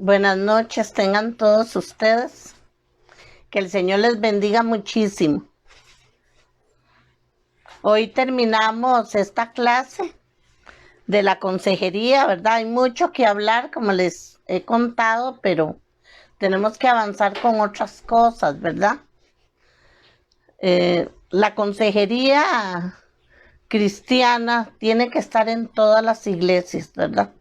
Buenas noches, tengan todos ustedes. Que el Señor les bendiga muchísimo. Hoy terminamos esta clase de la consejería, ¿verdad? Hay mucho que hablar, como les he contado, pero tenemos que avanzar con otras cosas, ¿verdad? La consejería cristiana tiene que estar en todas las iglesias, ¿verdad?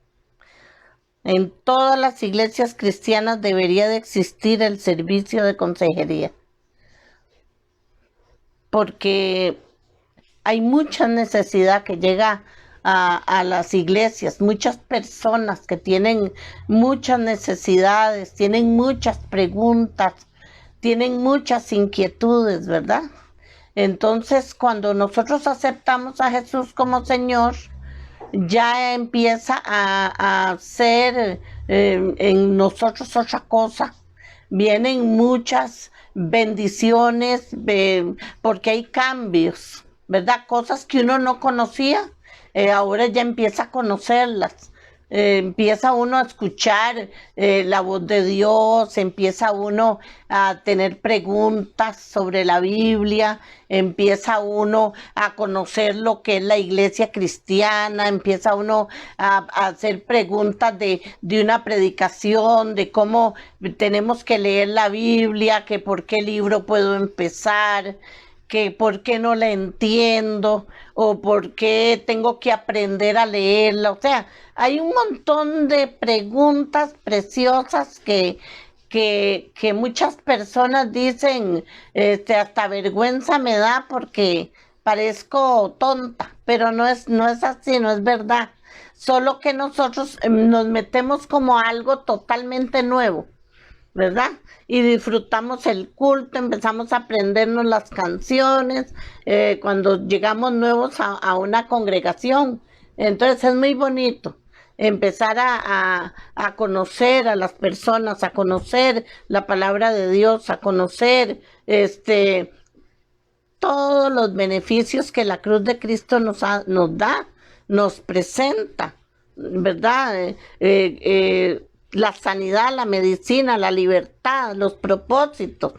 En todas las iglesias cristianas debería de existir el servicio de consejería, porque hay mucha necesidad que llega a las iglesias, muchas personas que tienen muchas necesidades, tienen muchas preguntas, tienen muchas inquietudes, ¿verdad? Entonces, cuando nosotros aceptamos a Jesús como Señor, ya empieza a ser en nosotros otra cosa. Vienen muchas bendiciones porque hay cambios, ¿verdad? Cosas que uno no conocía, ahora ya empieza a conocerlas. Empieza uno a escuchar la voz de Dios, empieza uno a tener preguntas sobre la Biblia, empieza uno a conocer lo que es la iglesia cristiana, empieza uno a hacer preguntas de una predicación, de cómo tenemos que leer la Biblia, que por qué libro puedo empezar, que por qué no la entiendo o por qué tengo que aprender a leerla. O sea, hay un montón de preguntas preciosas que muchas personas dicen, hasta vergüenza me da porque parezco tonta, pero no es así, no es verdad. Solo que nosotros nos metemos como algo totalmente nuevo, ¿verdad? Y disfrutamos el culto, empezamos a aprendernos las canciones, cuando llegamos nuevos a una congregación. Entonces es muy bonito empezar a conocer a las personas, a conocer la palabra de Dios, a conocer todos los beneficios que la cruz de Cristo nos da, nos presenta, ¿verdad? La sanidad, la medicina, la libertad, los propósitos.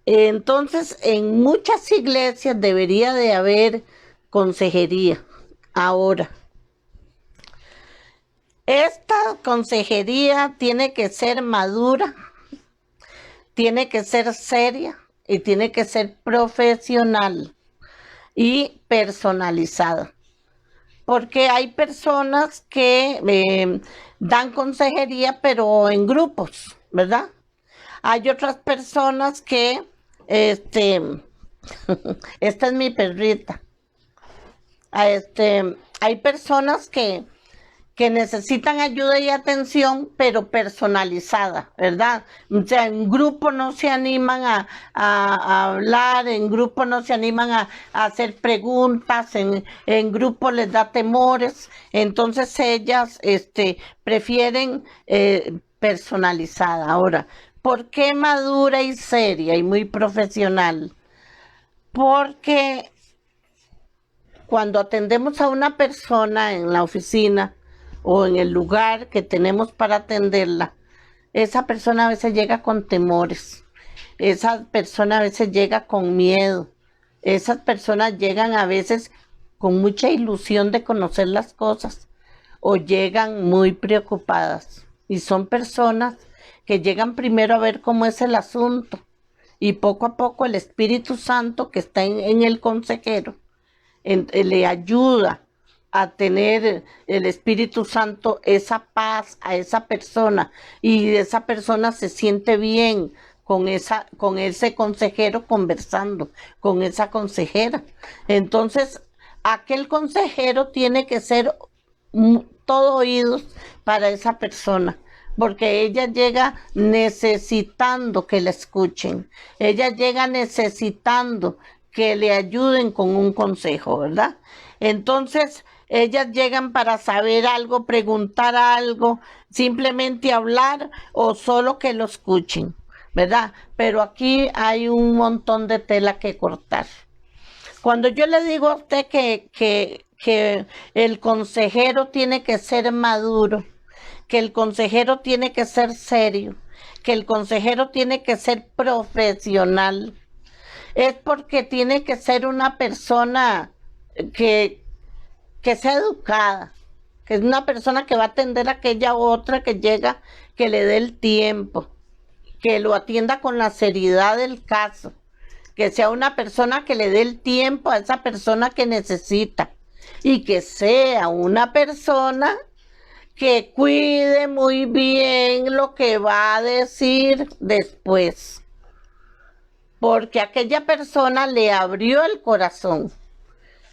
Entonces, en muchas iglesias debería de haber consejería. Ahora, esta consejería tiene que ser madura, tiene que ser seria y tiene que ser profesional y personalizada. Porque hay personas que dan consejería, pero en grupos, ¿verdad? Hay otras personas que, esta es mi perrita, hay personas que necesitan ayuda y atención, pero personalizada, ¿verdad? O sea, en grupo no se animan a hablar, en grupo no se animan a hacer preguntas, en grupo les da temores, entonces ellas prefieren personalizada. Ahora, ¿por qué madura y seria y muy profesional? Porque cuando atendemos a una persona en la oficina, o en el lugar que tenemos para atenderla, esa persona a veces llega con temores, esa persona a veces llega con miedo, esas personas llegan a veces con mucha ilusión de conocer las cosas o llegan muy preocupadas y son personas que llegan primero a ver cómo es el asunto y poco a poco el Espíritu Santo que está en el consejero le ayuda a tener el Espíritu Santo esa paz a esa persona y esa persona se siente bien con ese consejero conversando, con esa consejera. Entonces, aquel consejero tiene que ser todo oídos para esa persona, porque ella llega necesitando que la escuchen, ella llega necesitando que le ayuden con un consejo, ¿verdad? Entonces, ellas llegan para saber algo, preguntar algo, simplemente hablar o solo que lo escuchen, ¿verdad? Pero aquí hay un montón de tela que cortar. Cuando yo le digo a usted que el consejero tiene que ser maduro, que el consejero tiene que ser serio, que el consejero tiene que ser profesional, es porque tiene que ser una persona que, que sea educada, que es una persona que va a atender a aquella otra que llega, que le dé el tiempo, que lo atienda con la seriedad del caso, que sea una persona que le dé el tiempo a esa persona que necesita y que sea una persona que cuide muy bien lo que va a decir después, porque aquella persona le abrió el corazón,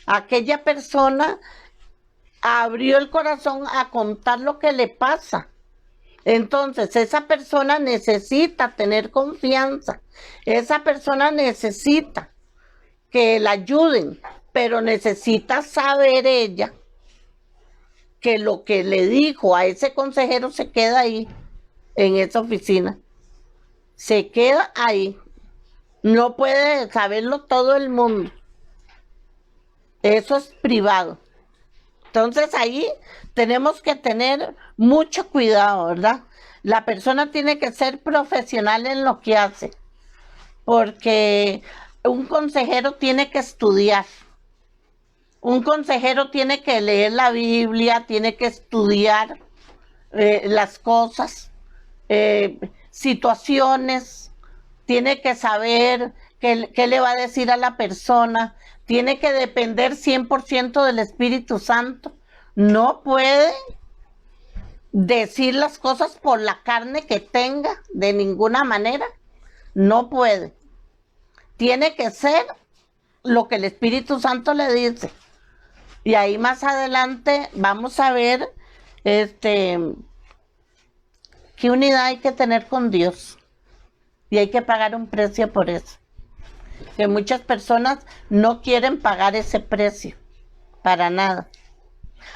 aquella persona abrió el corazón a contar lo que le pasa. Entonces, esa persona necesita tener confianza, esa persona necesita que la ayuden, pero necesita saber ella que lo que le dijo a ese consejero se queda ahí, en esa oficina. Se queda ahí. No puede saberlo todo el mundo. Eso es privado. Entonces ahí tenemos que tener mucho cuidado, ¿verdad? La persona tiene que ser profesional en lo que hace, porque un consejero tiene que estudiar. Un consejero tiene que leer la Biblia, tiene que estudiar las cosas, situaciones, tiene que saber qué le va a decir a la persona, tiene que depender 100% del Espíritu Santo. No puede decir las cosas por la carne que tenga, de ninguna manera. No puede. Tiene que ser lo que el Espíritu Santo le dice. Y ahí más adelante vamos a ver qué unidad hay que tener con Dios. Y hay que pagar un precio por eso. Que muchas personas no quieren pagar ese precio. Para nada.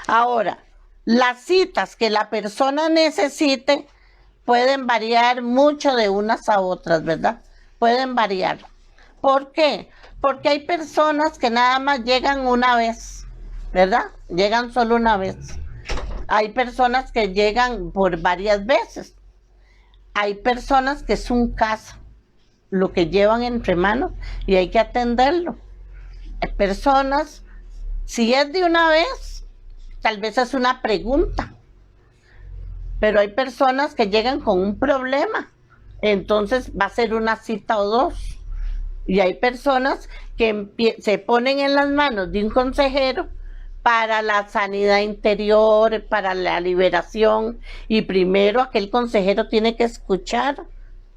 Ahora, las citas que la persona necesite pueden variar mucho de unas a otras, ¿verdad? Pueden variar. ¿Por qué? Porque hay personas que nada más llegan una vez, ¿verdad? Llegan solo una vez. Hay personas que llegan por varias veces. Hay personas que es un caso, lo que llevan entre manos y hay que atenderlo. Hay personas, si es de una vez, tal vez es una pregunta, pero hay personas que llegan con un problema, entonces va a ser una cita o dos. Y hay personas que se ponen en las manos de un consejero para la sanidad interior, para la liberación, y primero aquel consejero tiene que escuchar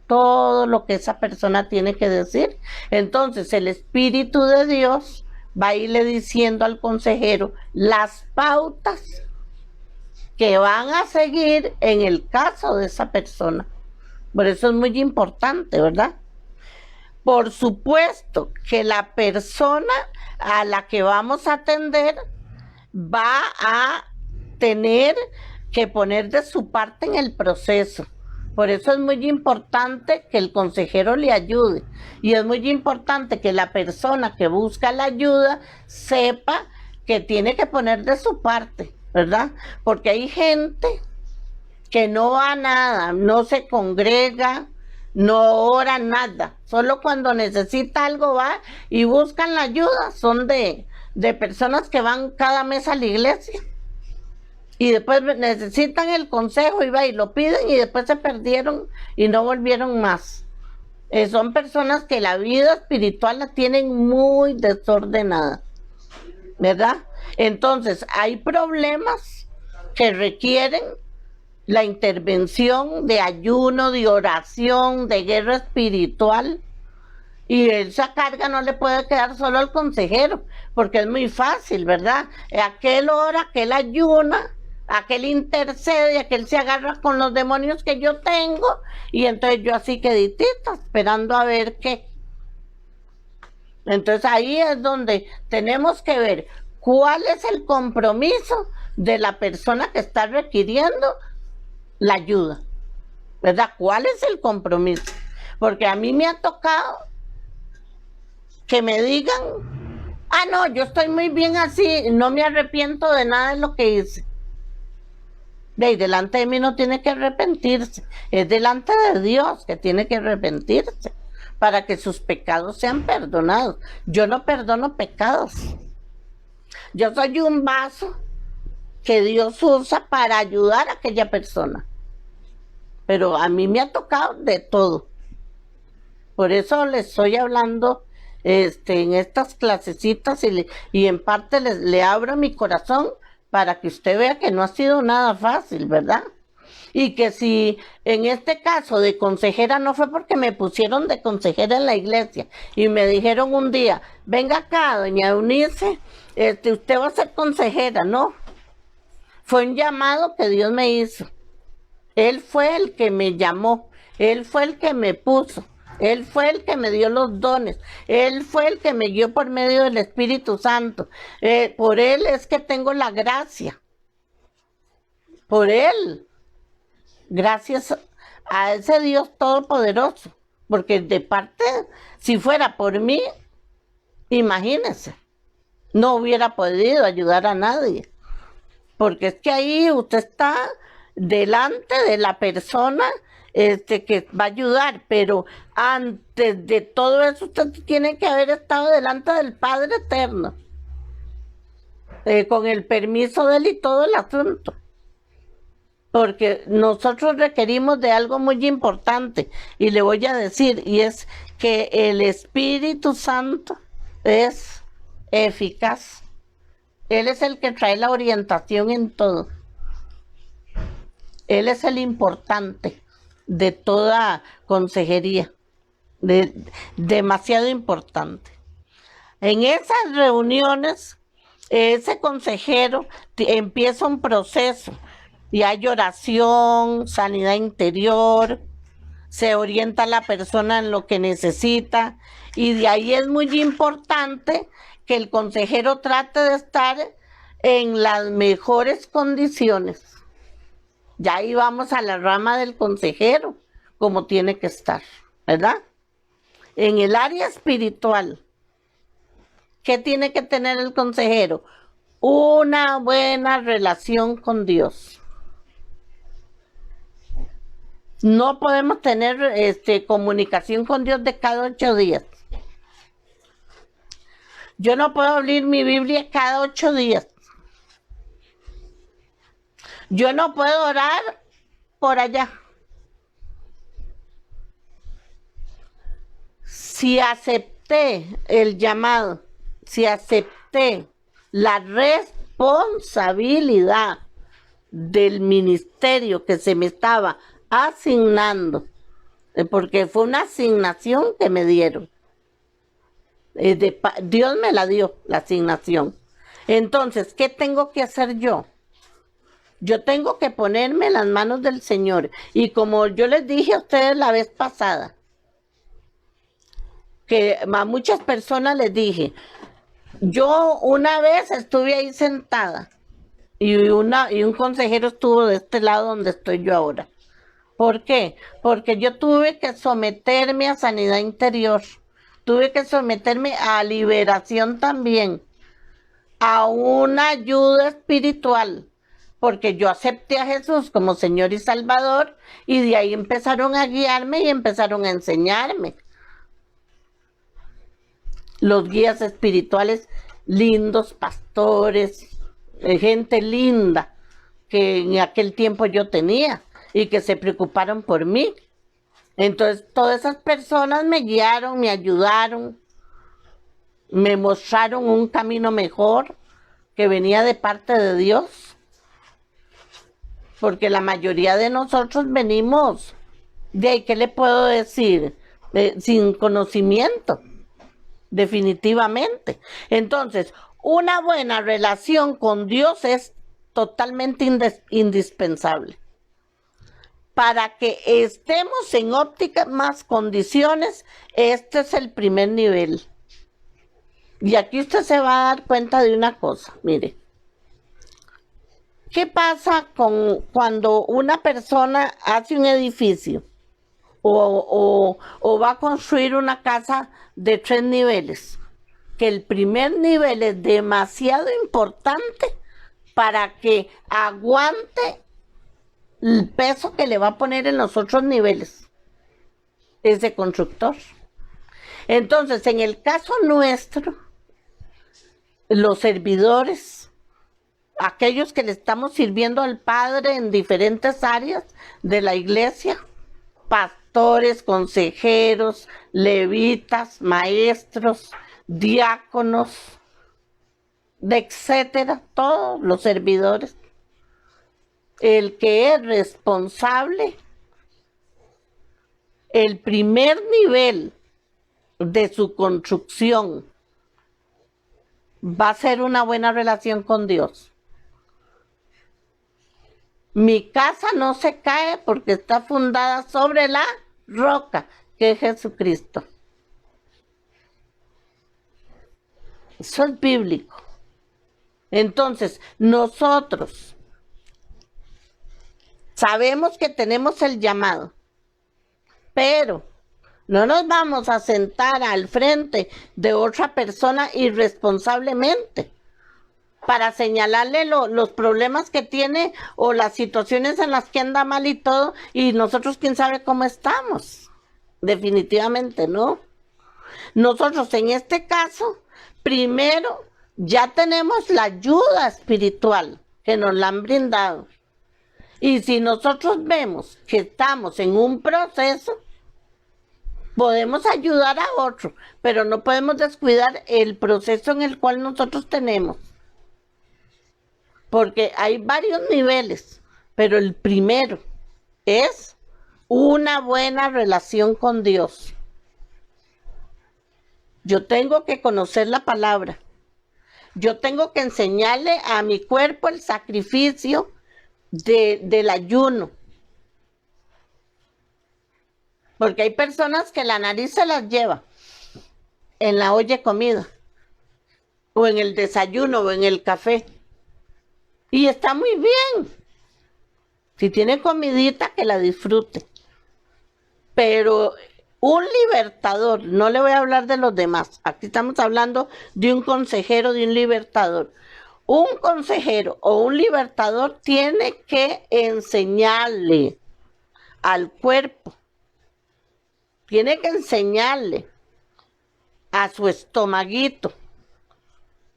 todo lo que esa persona tiene que decir. Entonces el Espíritu de Dios va a irle diciendo al consejero las pautas que van a seguir en el caso de esa persona. Por eso es muy importante, ¿verdad? Por supuesto que la persona a la que vamos a atender va a tener que poner de su parte en el proceso. Por eso es muy importante que el consejero le ayude. Y es muy importante que la persona que busca la ayuda sepa que tiene que poner de su parte, ¿verdad? Porque hay gente que no va a nada, no se congrega, no ora nada. Solo cuando necesita algo va y buscan la ayuda. Son de personas que van cada mes a la iglesia. Y después necesitan el consejo y va y lo piden y después se perdieron y no volvieron más. Son personas que la vida espiritual la tienen muy desordenada, ¿verdad? Entonces hay problemas que requieren la intervención de ayuno, de oración, de guerra espiritual. Y esa carga no le puede quedar solo al consejero, porque es muy fácil, ¿verdad? Aquel ora, aquel ayuna, aquel intercede, aquel se agarra con los demonios que yo tengo, y entonces yo así queditita, esperando a ver qué. Entonces ahí es donde tenemos que ver cuál es el compromiso de la persona que está requiriendo la ayuda, ¿verdad? ¿Cuál es el compromiso? Porque a mí me ha tocado que me digan, no, yo estoy muy bien así, no me arrepiento de nada de lo que hice. Y delante de mí no tiene que arrepentirse, es delante de Dios que tiene que arrepentirse para que sus pecados sean perdonados. Yo no perdono pecados. Yo soy un vaso que Dios usa para ayudar a aquella persona. Pero a mí me ha tocado de todo. Por eso les estoy hablando en estas clasecitas y en parte le abro mi corazón para que usted vea que no ha sido nada fácil, ¿verdad? Y que si en este caso de consejera no fue porque me pusieron de consejera en la iglesia y me dijeron un día, venga acá, doña Eunice, usted va a ser consejera, no. Fue un llamado que Dios me hizo. Él fue el que me llamó, Él fue el que me puso, Él fue el que me dio los dones, Él fue el que me guió por medio del Espíritu Santo. Por Él es que tengo la gracia. Por Él. Gracias a ese Dios todopoderoso. Porque de parte, si fuera por mí, imagínense, no hubiera podido ayudar a nadie. Porque es que ahí usted está delante de la persona que va a ayudar, pero antes de todo eso usted tiene que haber estado delante del Padre Eterno, con el permiso de Él y todo el asunto. Porque nosotros requerimos de algo muy importante, y le voy a decir, y es que el Espíritu Santo es eficaz. Él es el que trae la orientación en todo. Él es el importante de toda consejería, demasiado importante. En esas reuniones, ese consejero empieza un proceso y hay oración, sanidad interior, se orienta a la persona en lo que necesita, y de ahí es muy importante que el consejero trate de estar en las mejores condiciones. Ya ahí vamos a la rama del consejero, como tiene que estar, ¿verdad? En el área espiritual, ¿qué tiene que tener el consejero? Una buena relación con Dios. No podemos tener comunicación con Dios de cada 8 días. Yo no puedo abrir mi Biblia cada 8 días. Yo no puedo orar por allá. Si acepté el llamado, si acepté la responsabilidad del ministerio que se me estaba asignando, porque fue una asignación que me dieron. Dios me la dio, la asignación. Entonces, ¿qué tengo que hacer yo? Yo tengo que ponerme en las manos del Señor. Y como yo les dije a ustedes la vez pasada, que a muchas personas les dije, yo una vez estuve ahí sentada y un consejero estuvo de este lado donde estoy yo ahora. ¿Por qué? Porque yo tuve que someterme a sanidad interior, tuve que someterme a liberación también, a una ayuda espiritual, porque yo acepté a Jesús como Señor y Salvador, y de ahí empezaron a guiarme y empezaron a enseñarme. Los guías espirituales lindos, pastores, gente linda que en aquel tiempo yo tenía y que se preocuparon por mí. Entonces todas esas personas me guiaron, me ayudaron, me mostraron un camino mejor que venía de parte de Dios. Porque la mayoría de nosotros venimos de ahí, ¿qué le puedo decir? Sin conocimiento, definitivamente. Entonces, una buena relación con Dios es totalmente indispensable. Para que estemos en óptimas condiciones, este es el primer nivel. Y aquí usted se va a dar cuenta de una cosa, mire. ¿Qué pasa cuando una persona hace un edificio o va a construir una casa de 3 niveles? Que el primer nivel es demasiado importante para que aguante el peso que le va a poner en los otros niveles ese constructor. Entonces, en el caso nuestro, los servidores, aquellos que le estamos sirviendo al Padre en diferentes áreas de la iglesia, pastores, consejeros, levitas, maestros, diáconos, etcétera, todos los servidores. El que es responsable, el primer nivel de su construcción va a ser una buena relación con Dios. Mi casa no se cae porque está fundada sobre la roca, que es Jesucristo. Eso es bíblico. Entonces, nosotros sabemos que tenemos el llamado, pero no nos vamos a sentar al frente de otra persona irresponsablemente para señalarle los problemas que tiene o las situaciones en las que anda mal y todo, y nosotros quién sabe cómo estamos. Definitivamente no. Nosotros en este caso, primero, ya tenemos la ayuda espiritual que nos la han brindado. Y si nosotros vemos que estamos en un proceso, podemos ayudar a otro, pero no podemos descuidar el proceso en el cual nosotros tenemos. Porque hay varios niveles, pero el primero es una buena relación con Dios. Yo tengo que conocer la palabra. Yo tengo que enseñarle a mi cuerpo el sacrificio del ayuno. Porque hay personas que la nariz se las lleva en la olla de comida, o en el desayuno, o en el café. Y está muy bien. Si tiene comidita, que la disfrute. Pero un libertador, no le voy a hablar de los demás. Aquí estamos hablando de un consejero, de un libertador. Un consejero o un libertador tiene que enseñarle al cuerpo, tiene que enseñarle a su estomaguito,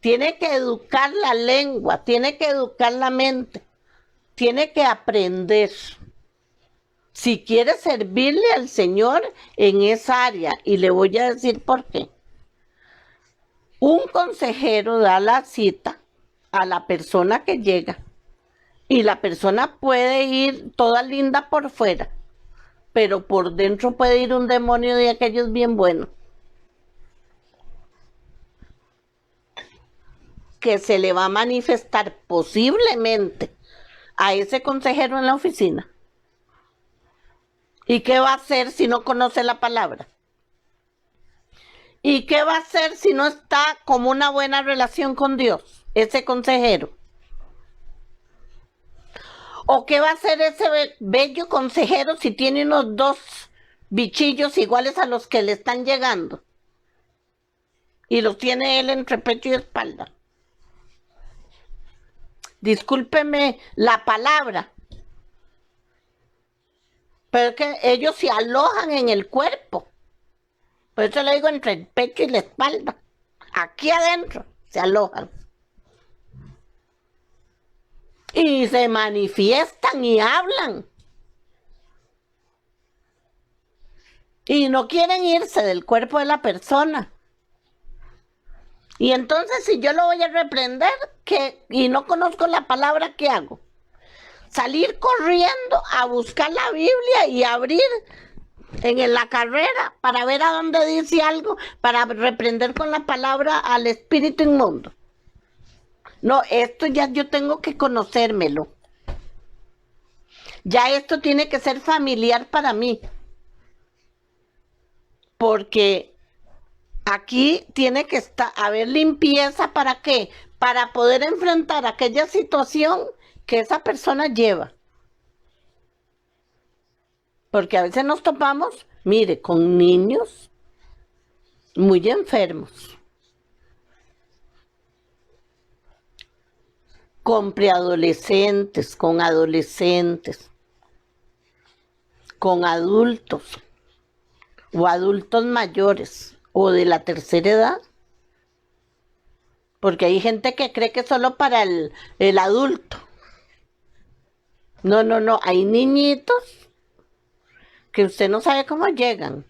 tiene que educar la lengua, tiene que educar la mente, tiene que aprender. Si quiere servirle al Señor en esa área, y le voy a decir por qué. Un consejero da la cita a la persona que llega, y la persona puede ir toda linda por fuera, pero por dentro puede ir un demonio de aquellos bien buenos, que se le va a manifestar posiblemente a ese consejero en la oficina. ¿Y qué va a hacer si no conoce la palabra? ¿Y qué va a hacer si no está como una buena relación con Dios, ese consejero? ¿O qué va a hacer ese bello consejero si tiene unos 2 bichillos iguales a los que le están llegando? Y los tiene él entre pecho y espalda. Discúlpeme la palabra, pero es que ellos se alojan en el cuerpo. Por eso le digo entre el pecho y la espalda. Aquí adentro se alojan. Y se manifiestan y hablan. Y no quieren irse del cuerpo de la persona. Y entonces, si yo lo voy a reprender y no conozco la palabra, ¿qué hago? Salir corriendo a buscar la Biblia y abrir en la carrera para ver a dónde dice algo, para reprender con la palabra al espíritu inmundo. No, esto ya yo tengo que conocérmelo. Ya esto tiene que ser familiar para mí. Porque aquí tiene que haber limpieza. ¿Para qué? Para poder enfrentar aquella situación que esa persona lleva. Porque a veces nos topamos, mire, con niños muy enfermos, con preadolescentes, con adolescentes, con adultos o adultos mayores o de la tercera edad. Porque hay gente que cree que es solo para el adulto. No, hay niñitos que usted no sabe cómo llegan.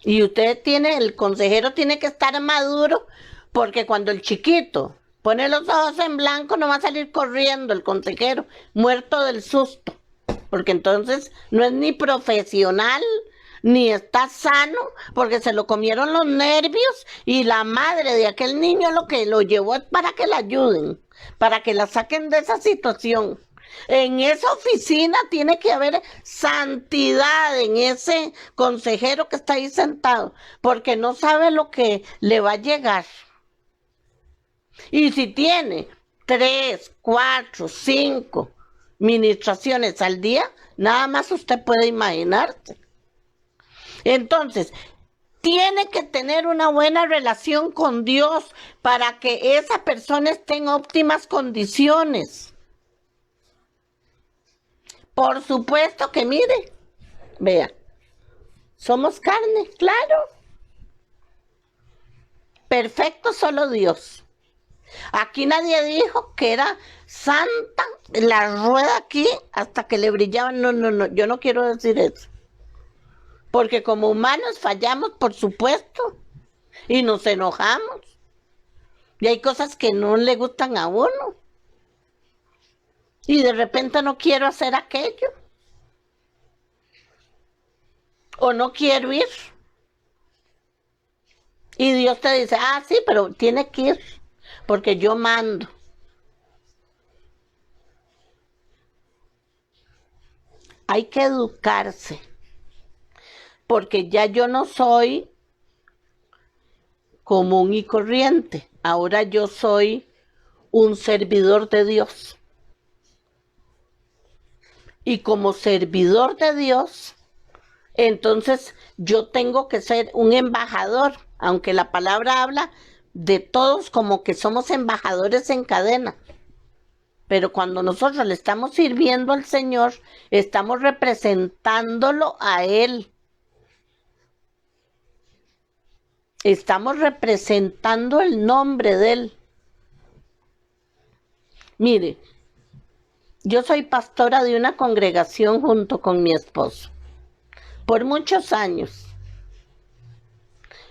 Y el consejero tiene que estar maduro, porque cuando el chiquito pone los ojos en blanco no va a salir corriendo el consejero, muerto del susto. Porque entonces no es ni profesional, ni está sano, porque se lo comieron los nervios y la madre de aquel niño lo que lo llevó es para que la ayuden, para que la saquen de esa situación. En esa oficina tiene que haber santidad en ese consejero que está ahí sentado, porque no sabe lo que le va a llegar. Y si tiene 3, 4, 5 ministraciones al día, nada más usted puede imaginarse. Entonces, tiene que tener una buena relación con Dios para que esa persona esté en óptimas condiciones. Por supuesto que mire, vea, somos carne, claro. Perfecto solo Dios. Aquí nadie dijo que era santa la rueda aquí hasta que le brillaban. No, yo no quiero decir eso. Porque como humanos fallamos, por supuesto, y nos enojamos. Y hay cosas que no le gustan a uno. Y de repente no quiero hacer aquello. O no quiero ir. Y Dios te dice, sí, pero tiene que ir, porque yo mando. Hay que educarse, porque ya yo no soy común y corriente. Ahora yo soy un servidor de Dios. Y como servidor de Dios, entonces yo tengo que ser un embajador, aunque la palabra habla de todos como que somos embajadores en cadena. Pero cuando nosotros le estamos sirviendo al Señor, estamos representándolo a Él. Estamos representando el nombre de Él. Mire, yo soy pastora de una congregación junto con mi esposo por muchos años.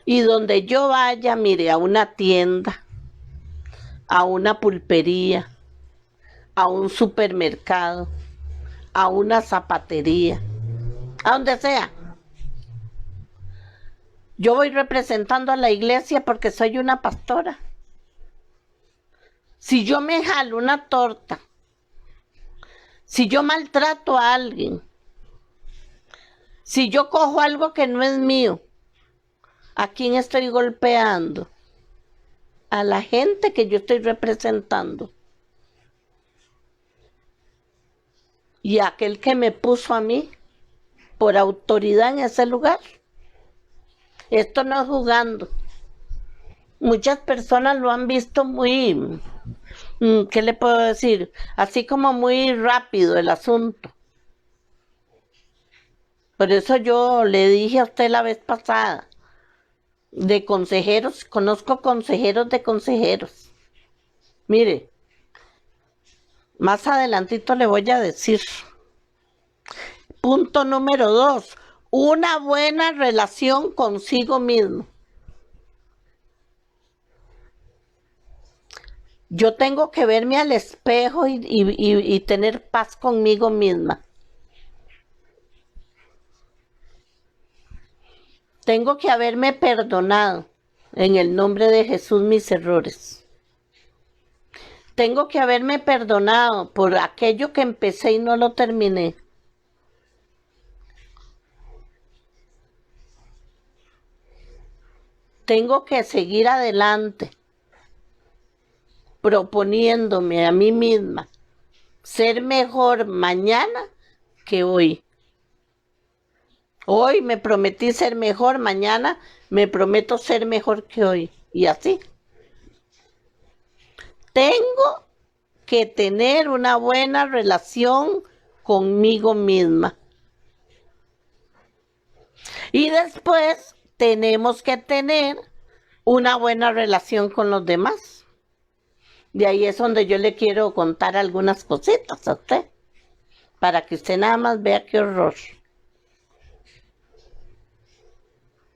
Y donde yo vaya, mire, a una tienda, a una pulpería, a un supermercado, a una zapatería, a donde sea, yo voy representando a la iglesia porque soy una pastora. Si yo me jalo una torta, si yo maltrato a alguien, si yo cojo algo que no es mío, ¿a quién estoy golpeando? A la gente que yo estoy representando. Y a aquel que me puso a mí por autoridad en ese lugar. Esto no es jugando. Muchas personas lo han visto muy, ¿qué le puedo decir? Así como muy rápido el asunto. Por eso yo le dije a usted la vez pasada, de consejeros, conozco consejeros de consejeros. Mire, más adelantito le voy a decir. Punto número 2, una buena relación consigo mismo. Yo tengo que verme al espejo y tener paz conmigo misma. Tengo que haberme perdonado en el nombre de Jesús mis errores. Tengo que haberme perdonado por aquello que empecé y no lo terminé. Tengo que seguir adelante, proponiéndome a mí misma ser mejor mañana que hoy. Hoy me prometí ser mejor, mañana me prometo ser mejor que hoy. Y así. Tengo que tener una buena relación conmigo misma. Y después tenemos que tener una buena relación con los demás. De ahí es donde yo le quiero contar algunas cositas a usted, para que usted nada más vea qué horror.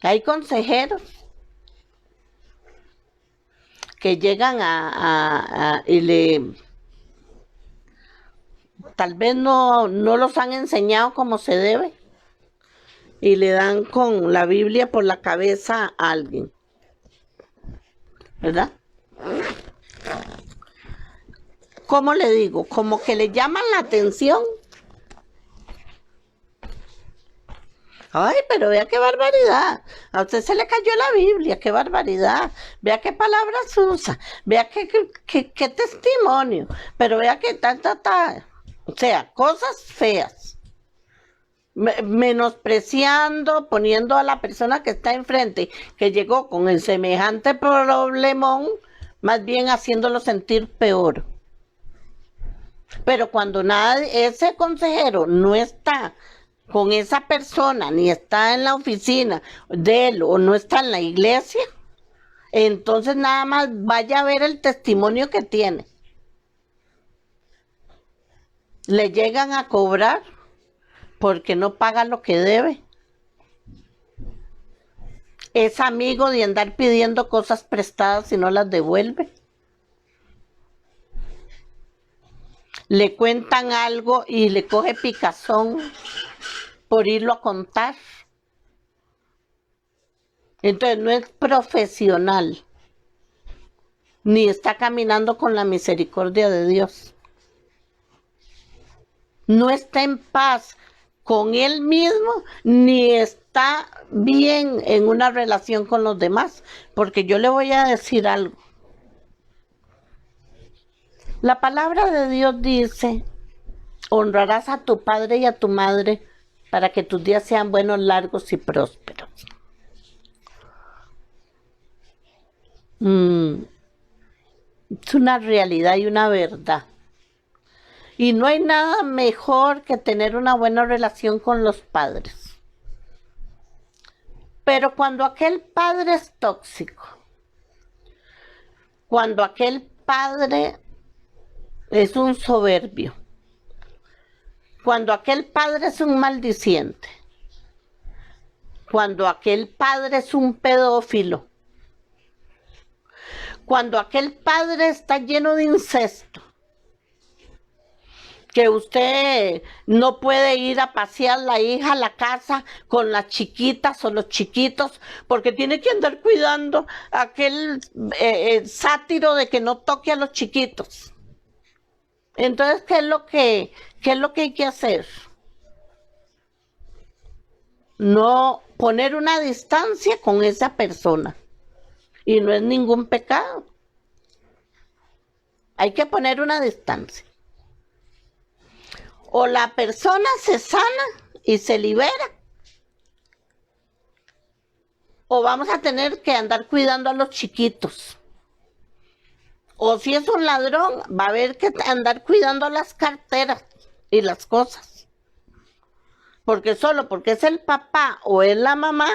Hay consejeros que llegan y tal vez no los han enseñado como se debe y le dan con la Biblia por la cabeza a alguien, ¿verdad? ¿Cómo le digo? Como que le llaman la atención. Ay, pero vea qué barbaridad. A usted se le cayó la Biblia, qué barbaridad. Vea qué palabras usa. Vea qué testimonio. Pero vea que O sea, cosas feas. Menospreciando, poniendo a la persona que está enfrente, que llegó con el semejante problemón, más bien haciéndolo sentir peor. Pero cuando ese consejero no está con esa persona, ni está en la oficina de él o no está en la iglesia, entonces nada más vaya a ver el testimonio que tiene. Le llegan a cobrar porque no paga lo que debe. Es amigo de andar pidiendo cosas prestadas y no las devuelve. Le cuentan algo y le coge picazón por irlo a contar. Entonces no es profesional, ni está caminando con la misericordia de Dios. No está en paz con él mismo, ni está bien en una relación con los demás, porque yo le voy a decir algo. La palabra de Dios dice: honrarás a tu padre y a tu madre para que tus días sean buenos, largos y prósperos. Es una realidad y una verdad. Y no hay nada mejor que tener una buena relación con los padres. Pero cuando aquel padre es tóxico, cuando aquel padre es un soberbio, cuando aquel padre es un maldiciente, cuando aquel padre es un pedófilo, cuando aquel padre está lleno de incesto, que usted no puede ir a pasear la hija a la casa con las chiquitas o los chiquitos porque tiene que andar cuidando a aquel sátiro de que no toque a los chiquitos. Entonces, ¿qué es lo que hay que hacer? No poner una distancia con esa persona. Y no es ningún pecado. Hay que poner una distancia. O la persona se sana y se libera, o vamos a tener que andar cuidando a los chiquitos. O si es un ladrón, va a haber que andar cuidando las carteras y las cosas. Porque solo porque es el papá o es la mamá,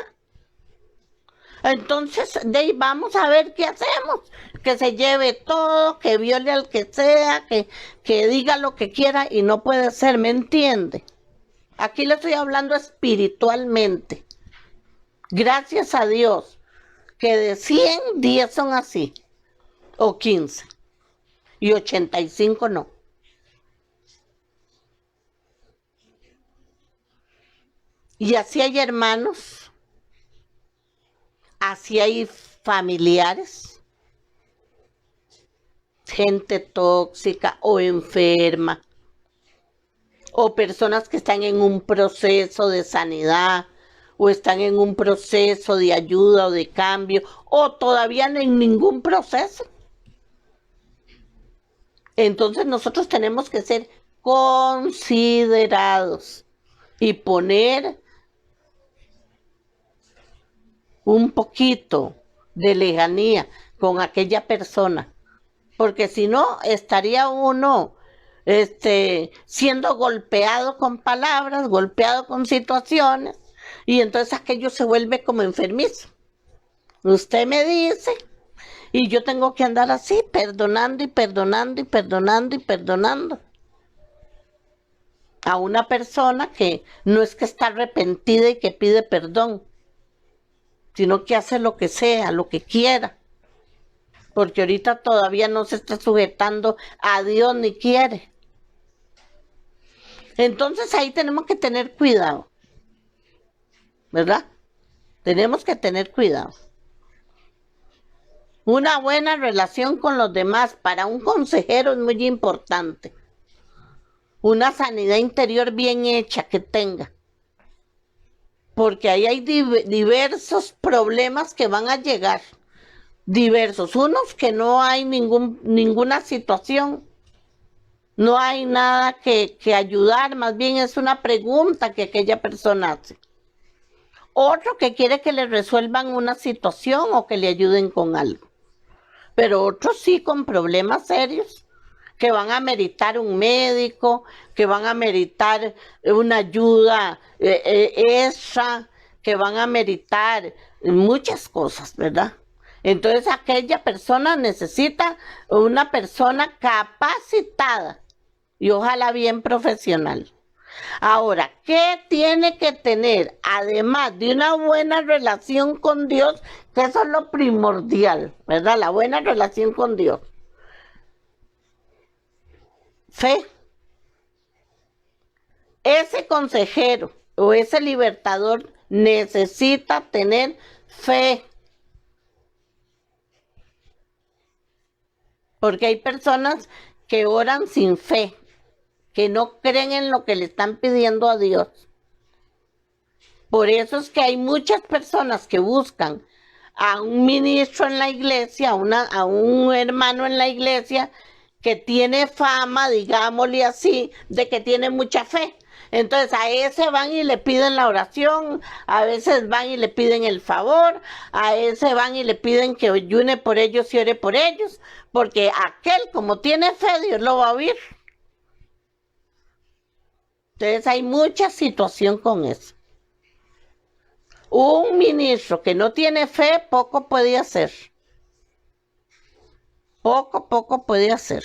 entonces de ahí vamos a ver qué hacemos. Que se lleve todo, que viole al que sea, que diga lo que quiera, y no puede ser, ¿me entiende? Aquí le estoy hablando espiritualmente. Gracias a Dios que de 100, 10 son así, o 15, y 85 no. Y así hay hermanos, así hay familiares, gente tóxica o enferma, o personas que están en un proceso de sanidad, o están en un proceso de ayuda o de cambio, o todavía en ningún proceso. Entonces nosotros tenemos que ser considerados y poner un poquito de lejanía con aquella persona, porque si no estaría uno siendo golpeado con palabras, golpeado con situaciones, y entonces aquello se vuelve como enfermizo. Usted me dice, y yo tengo que andar así, perdonando y perdonando y perdonando y perdonando a una persona que no es que está arrepentida y que pide perdón, sino que hace lo que sea, lo que quiera, porque ahorita todavía no se está sujetando a Dios ni quiere. Entonces ahí tenemos que tener cuidado, ¿verdad? Tenemos que tener cuidado. Una buena relación con los demás para un consejero es muy importante. Una sanidad interior bien hecha que tenga. Porque ahí hay diversos problemas que van a llegar. Diversos. Unos que no hay ninguna situación. No hay nada que ayudar. Más bien es una pregunta que aquella persona hace. Otro que quiere que le resuelvan una situación o que le ayuden con algo. Pero otros sí con problemas serios, que van a meritar un médico, que van a meritar una ayuda extra, que van a meritar muchas cosas, ¿verdad? Entonces aquella persona necesita una persona capacitada y ojalá bien profesional. Ahora, ¿qué tiene que tener? Además de una buena relación con Dios, que eso es lo primordial, ¿verdad? La buena relación con Dios. Fe. Ese consejero o ese libertador necesita tener fe. Porque hay personas que oran sin fe, que no creen en lo que le están pidiendo a Dios. Por eso es que hay muchas personas que buscan a un ministro en la iglesia, a un hermano en la iglesia que tiene fama, digámosle así, de que tiene mucha fe. Entonces a ese van y le piden la oración, a veces van y le piden el favor, a ese van y le piden que ayune por ellos y ore por ellos, porque aquel como tiene fe, Dios lo va a oír. Entonces hay mucha situación con eso. Un ministro que no tiene fe, poco puede hacer. Poco puede hacer.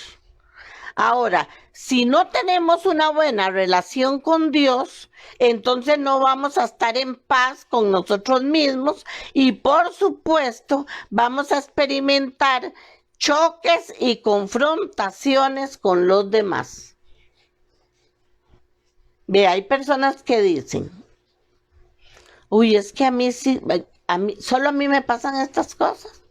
Ahora, si no tenemos una buena relación con Dios, entonces no vamos a estar en paz con nosotros mismos y por supuesto vamos a experimentar choques y confrontaciones con los demás. Ve, hay personas que dicen, uy, es que a mí sí, solo a mí me pasan estas cosas.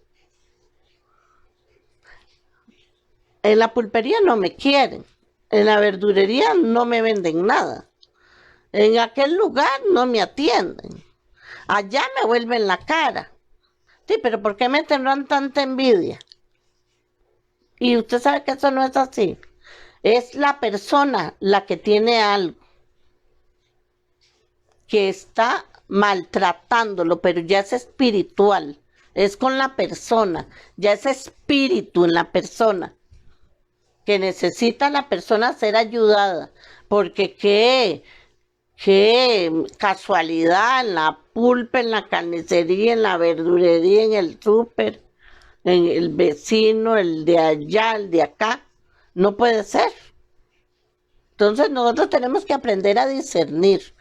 En la pulpería no me quieren, en la verdurería no me venden nada, en aquel lugar no me atienden, allá me vuelven la cara. Sí, pero ¿por qué me tendrán tanta envidia? Y usted sabe que eso no es así. Es la persona la que tiene algo, que está maltratándolo, pero ya es espiritual, es con la persona, ya es espíritu en la persona, que necesita la persona ser ayudada, porque qué casualidad en la pulpa, en la carnicería, en la verdurería, en el súper, en el vecino, el de allá, el de acá, no puede ser. Entonces nosotros tenemos que aprender a discernir,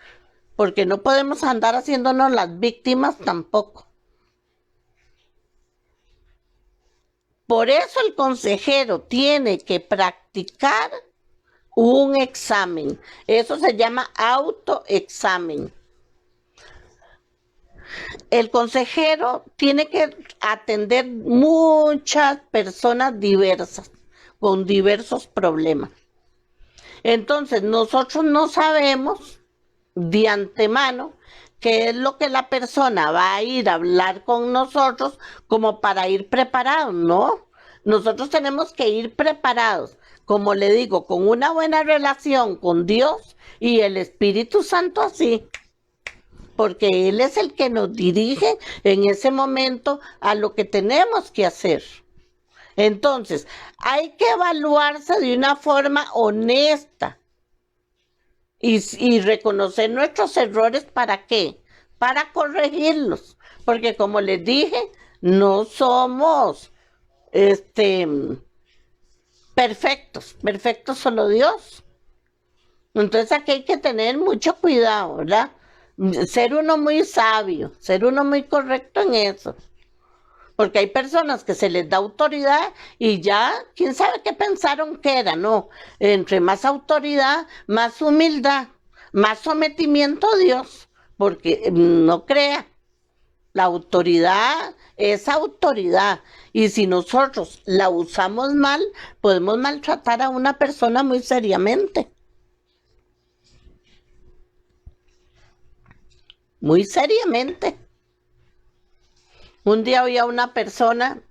porque no podemos andar haciéndonos las víctimas tampoco. Por eso el consejero tiene que practicar un examen. Eso se llama autoexamen. El consejero tiene que atender muchas personas diversas, con diversos problemas. Entonces, nosotros no sabemos de antemano qué es lo que la persona va a ir a hablar con nosotros como para ir preparados, ¿no? Nosotros tenemos que ir preparados, como le digo, con una buena relación con Dios y el Espíritu Santo así, porque Él es el que nos dirige en ese momento a lo que tenemos que hacer. Entonces, hay que evaluarse de una forma honesta y reconocer nuestros errores. ¿Para qué? Para corregirlos. Porque como les dije, no somos perfectos. Perfectos solo Dios. Entonces aquí hay que tener mucho cuidado, ¿verdad? Ser uno muy sabio, ser uno muy correcto en eso. Porque hay personas que se les da autoridad y ya, quién sabe qué pensaron que era, ¿no? Entre más autoridad, más humildad, más sometimiento a Dios. Porque no crea, la autoridad es autoridad. Y si nosotros la usamos mal, podemos maltratar a una persona muy seriamente. Muy seriamente. Un día había una persona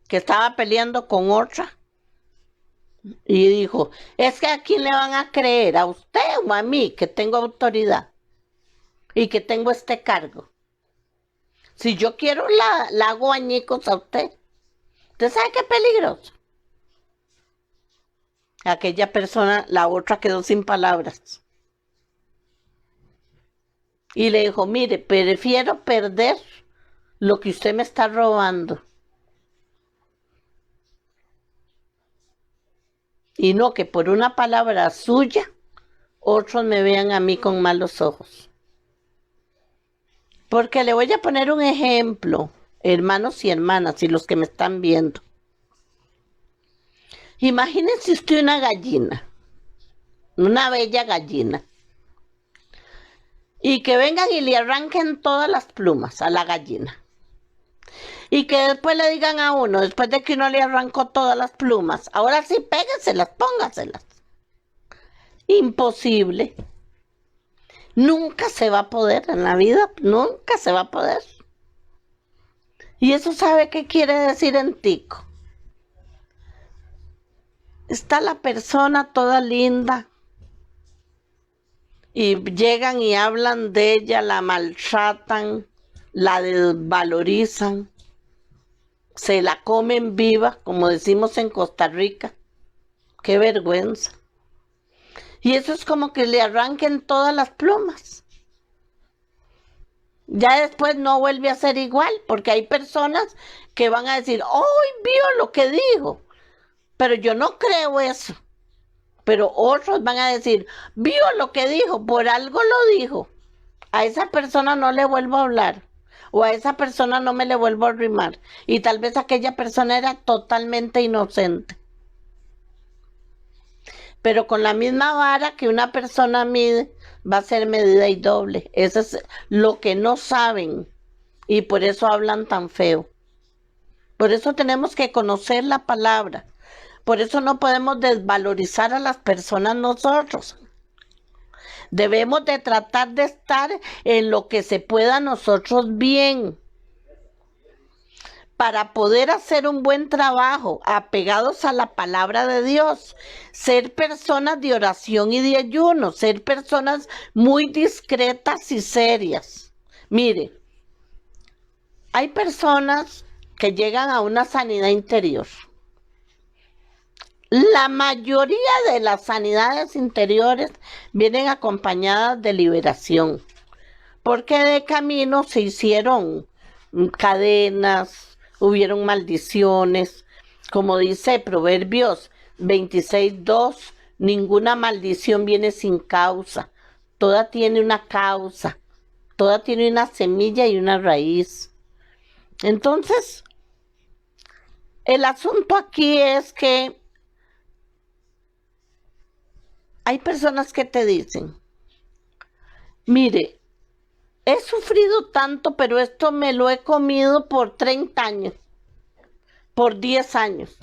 que estaba peleando con otra y dijo, es que ¿a quién le van a creer? ¿A usted o a mí que tengo autoridad y que tengo este cargo? Si yo quiero, la hago añicos a usted. ¿Usted sabe qué peligroso? Aquella persona, la otra quedó sin palabras. Y le dijo, mire, prefiero perder lo que usted me está robando. Y no que por una palabra suya, otros me vean a mí con malos ojos. Porque le voy a poner un ejemplo, hermanos y hermanas, y los que me están viendo. Imagínense usted una gallina, una bella gallina, y que vengan y le arranquen todas las plumas a la gallina. Y que después le digan a uno, después de que uno le arrancó todas las plumas, ahora sí péguenselas, póngaselas. Imposible. Nunca se va a poder en la vida, nunca se va a poder. ¿Y eso sabe qué quiere decir en tico? Está la persona toda linda y llegan y hablan de ella, la maltratan, la desvalorizan, se la comen viva, como decimos en Costa Rica. ¡Qué vergüenza! Y eso es como que le arranquen todas las plumas. Ya después no vuelve a ser igual, porque hay personas que van a decir, ¡ay, vio lo que dijo! Pero yo no creo eso. Pero otros van a decir, vio lo que dijo, por algo lo dijo. A esa persona no le vuelvo a hablar. O a esa persona no me le vuelvo a arrimar. Y tal vez aquella persona era totalmente inocente. Pero con la misma vara que una persona mide, va a ser medida y doble. Eso es lo que no saben. Y por eso hablan tan feo. Por eso tenemos que conocer la palabra. Por eso no podemos desvalorizar a las personas nosotros. Debemos de tratar de estar en lo que se pueda nosotros bien. Para poder hacer un buen trabajo, apegados a la palabra de Dios, ser personas de oración y de ayuno, ser personas muy discretas y serias. Mire, hay personas que llegan a una sanidad interior. La mayoría de las sanidades interiores vienen acompañadas de liberación, porque de camino se hicieron cadenas, hubieron maldiciones, como dice Proverbios 26:2, ninguna maldición viene sin causa, toda tiene una causa, toda tiene una semilla y una raíz. Entonces, el asunto aquí es que hay personas que te dicen, mire, he sufrido tanto, pero esto me lo he comido por 30 años, por 10 años,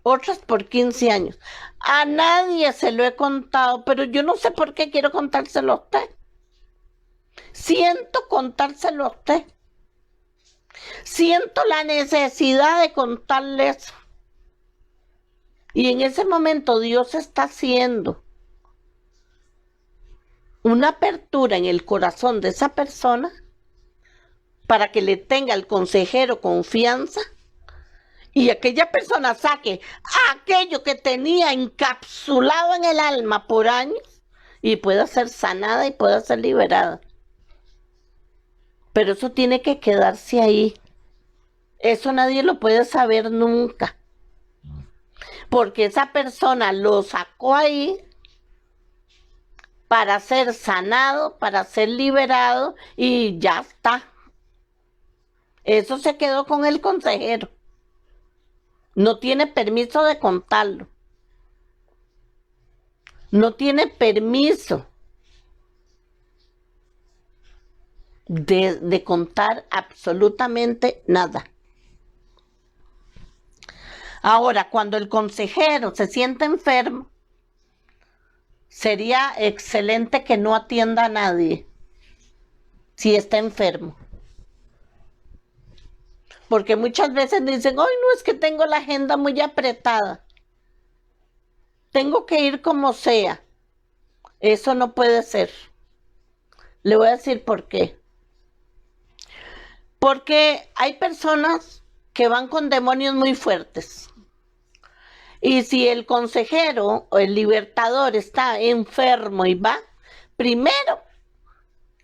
otras por 15 años. A nadie se lo he contado, pero yo no sé por qué quiero contárselo a usted. Siento contárselo a usted. Siento la necesidad de contarle eso. Y en ese momento Dios está haciendo una apertura en el corazón de esa persona para que le tenga el consejero confianza y aquella persona saque aquello que tenía encapsulado en el alma por años y pueda ser sanada y pueda ser liberada. Pero eso tiene que quedarse ahí. Eso nadie lo puede saber nunca. Porque esa persona lo sacó ahí para ser sanado, para ser liberado y ya está. Eso se quedó con el consejero. No tiene permiso de contarlo. No tiene permiso de contar absolutamente nada. Ahora, cuando el consejero se siente enfermo, sería excelente que no atienda a nadie si está enfermo. Porque muchas veces dicen, ay, no, es que tengo la agenda muy apretada. Tengo que ir como sea. Eso no puede ser. Le voy a decir por qué. Porque hay personas que van con demonios muy fuertes. Y si el consejero o el libertador está enfermo y va, primero,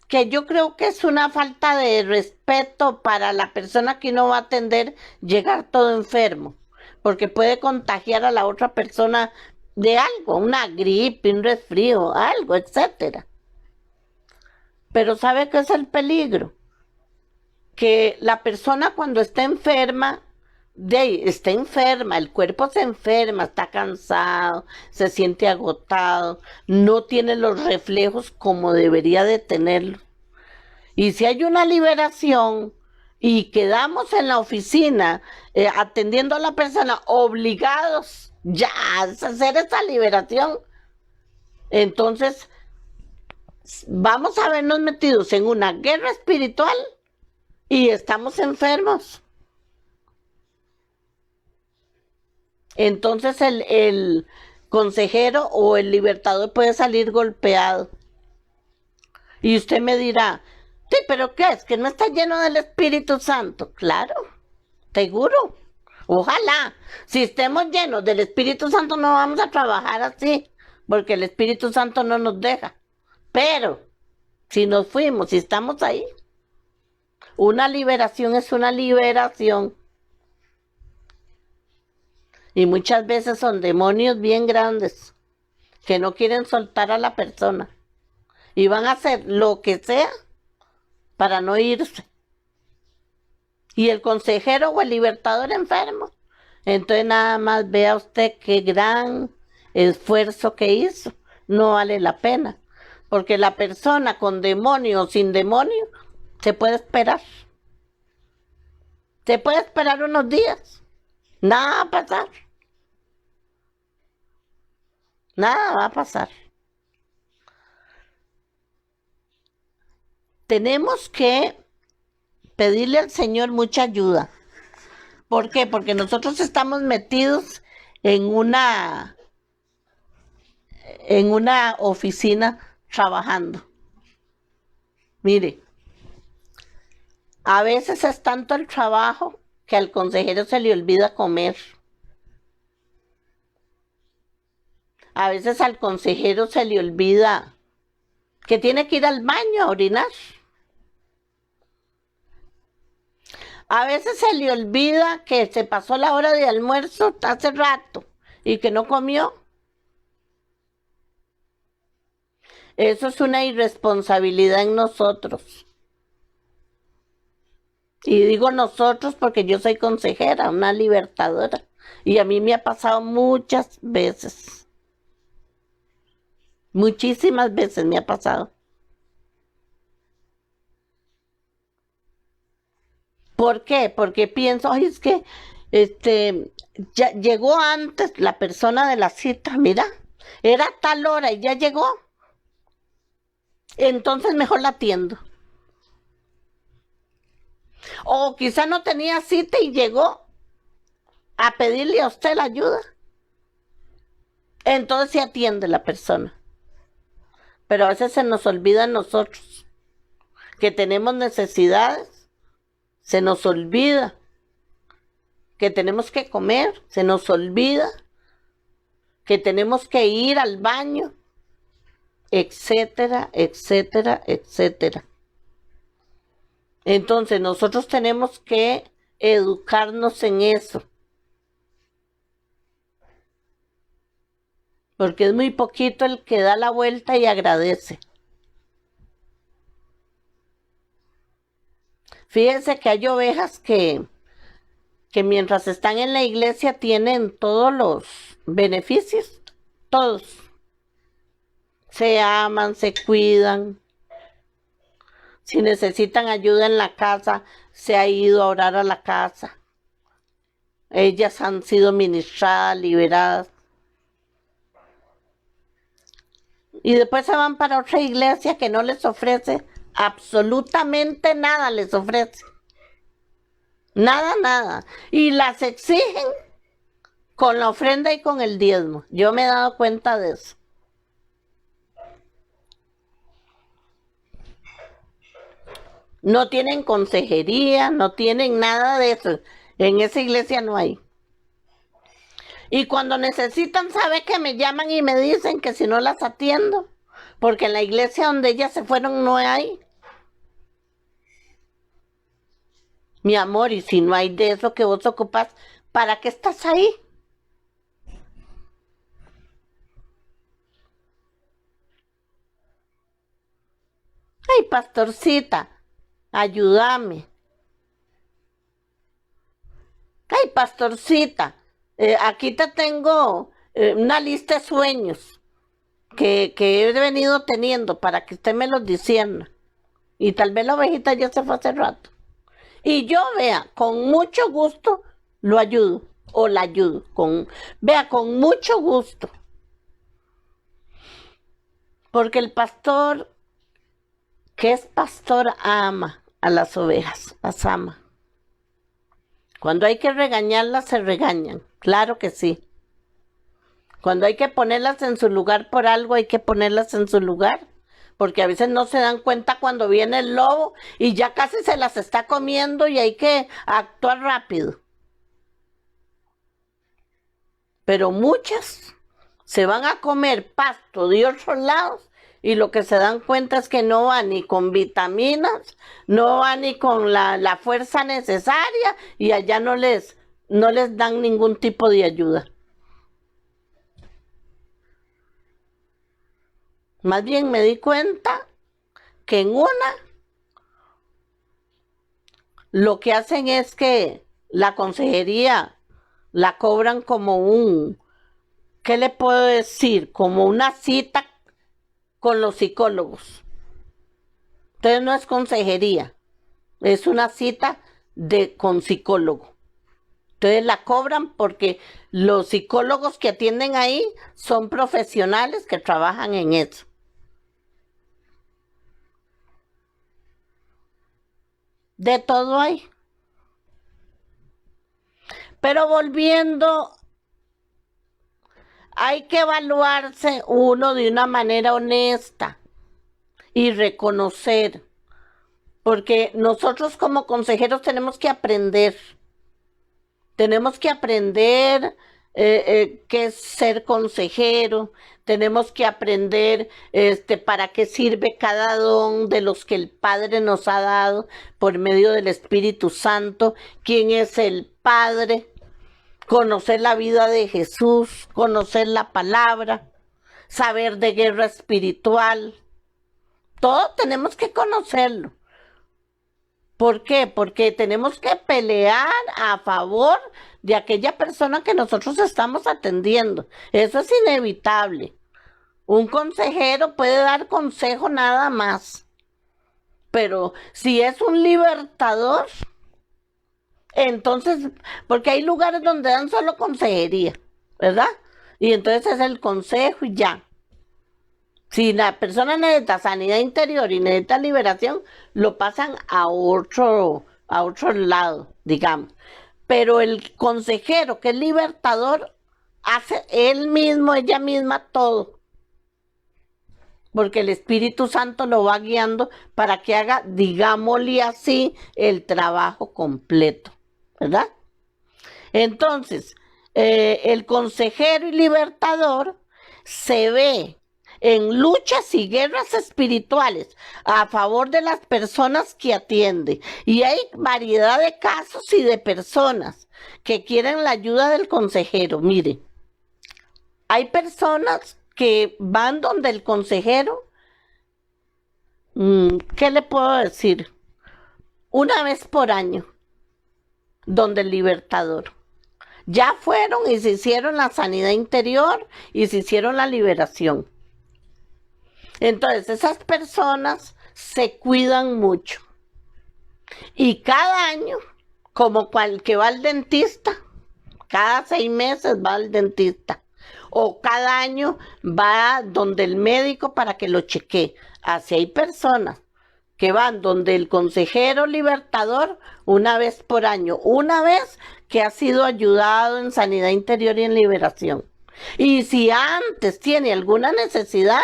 que yo creo que es una falta de respeto para la persona que no va a atender llegar todo enfermo, porque puede contagiar a la otra persona de algo, una gripe, un resfrío, algo, etcétera. Pero ¿sabe qué es el peligro? Que la persona cuando está enferma, está enferma, el cuerpo se enferma, está cansado, se siente agotado, no tiene los reflejos como debería de tenerlos. Y si hay una liberación y quedamos en la oficina atendiendo a la persona obligados ya a hacer esa liberación, entonces vamos a vernos metidos en una guerra espiritual y estamos enfermos. Entonces el consejero o el libertador puede salir golpeado. Y usted me dirá, sí, pero ¿qué es? ¿Que no está lleno del Espíritu Santo? Claro, seguro. Ojalá. Si estemos llenos del Espíritu Santo no vamos a trabajar así, porque el Espíritu Santo no nos deja. Pero si nos fuimos, si estamos ahí, una liberación es una liberación. Y muchas veces son demonios bien grandes que no quieren soltar a la persona. Y van a hacer lo que sea para no irse. Y el consejero o el libertador enfermo. Entonces nada más vea usted qué gran esfuerzo que hizo. No vale la pena. Porque la persona con demonio o sin demonio se puede esperar. Se puede esperar unos días. Nada va a pasar. Nada va a pasar. Tenemos que pedirle al Señor mucha ayuda. ¿Por qué? Porque nosotros estamos metidos en una oficina trabajando. Mire, a veces es tanto el trabajo que al consejero se le olvida comer. A veces al consejero se le olvida que tiene que ir al baño a orinar. A veces se le olvida que se pasó la hora de almuerzo hace rato y que no comió. Eso es una irresponsabilidad en nosotros. Y digo nosotros porque yo soy consejera, una libertadora. Y a mí me ha pasado muchas veces. Muchísimas veces me ha pasado. ¿Por qué? Porque pienso, ay, es que ya llegó antes la persona de la cita, mira, era tal hora y ya llegó. Entonces mejor la atiendo. O quizá no tenía cita y llegó a pedirle a usted la ayuda. Entonces se atiende la persona. Pero a veces se nos olvida a nosotros que tenemos necesidades. Se nos olvida que tenemos que comer, se nos olvida que tenemos que ir al baño, etcétera, etcétera, etcétera. Entonces nosotros tenemos que educarnos en eso. Porque es muy poquito el que da la vuelta y agradece. Fíjense que hay ovejas que mientras están en la iglesia tienen todos los beneficios, todos. Se aman, se cuidan. Si necesitan ayuda en la casa, se ha ido a orar a la casa. Ellas han sido ministradas, liberadas. Y después se van para otra iglesia que no les ofrece absolutamente nada, les ofrece. Nada, nada. Y las exigen con la ofrenda y con el diezmo. Yo me he dado cuenta de eso. No tienen consejería, no tienen nada de eso. En esa iglesia no hay. Y cuando necesitan, ¿sabe que me llaman y me dicen que si no las atiendo? Porque en la iglesia donde ellas se fueron no hay. Mi amor, y si no hay de eso que vos ocupas, ¿para qué estás ahí? Ay, pastorcita, ayúdame. Ay, pastorcita, aquí te tengo una lista de sueños que he venido teniendo para que usted me los discierna. Y tal vez la ovejita ya se fue hace rato. Y yo, vea, con mucho gusto lo ayudo o la ayudo. Vea, con mucho gusto. Porque el pastor, que es pastor, ama a las ovejas, las ama. Cuando hay que regañarlas, se regañan. Claro que sí. Cuando hay que ponerlas en su lugar por algo, hay que ponerlas en su lugar. Porque a veces no se dan cuenta cuando viene el lobo y ya casi se las está comiendo y hay que actuar rápido. Pero muchas se van a comer pasto de otros lados y lo que se dan cuenta es que no va ni con vitaminas, no va ni con la fuerza necesaria y allá no les dan ningún tipo de ayuda. Más bien me di cuenta que en una lo que hacen es que la consejería la cobran como ¿qué le puedo decir? Como una cita con los psicólogos. Entonces no es consejería, es una cita con psicólogo. Entonces la cobran porque los psicólogos que atienden ahí son profesionales que trabajan en eso. De todo hay. Pero volviendo, hay que evaluarse uno de una manera honesta y reconocer, porque nosotros como consejeros tenemos que aprender qué es ser consejero, tenemos que aprender para qué sirve cada don de los que el Padre nos ha dado por medio del Espíritu Santo, quién es el Padre, conocer la vida de Jesús, conocer la palabra, saber de guerra espiritual. Todo tenemos que conocerlo. ¿Por qué? Porque tenemos que pelear a favor de aquella persona que nosotros estamos atendiendo. Eso es inevitable. Un consejero puede dar consejo nada más. Pero si es un libertador, entonces, porque hay lugares donde dan solo consejería, ¿verdad? Y entonces es el consejo y ya. Si la persona necesita sanidad interior y necesita liberación, lo pasan a otro lado, digamos. Pero el consejero, que es libertador, hace él mismo, ella misma, todo. Porque el Espíritu Santo lo va guiando para que haga, digámosle así, el trabajo completo, ¿verdad? Entonces, el consejero y libertador se ve en luchas y guerras espirituales a favor de las personas que atiende. Y hay variedad de casos y de personas que quieren la ayuda del consejero. Mire, hay personas que van donde el consejero, ¿qué le puedo decir? Una vez por año, donde el libertador. Ya fueron y se hicieron la sanidad interior y se hicieron la liberación. Entonces, esas personas se cuidan mucho. Y cada año, como cual que va al dentista, cada 6 meses va al dentista. O cada año va donde el médico para que lo chequee. Así hay personas que van donde el consejero libertador una vez por año, una vez que ha sido ayudado en sanidad interior y en liberación. Y si antes tiene alguna necesidad,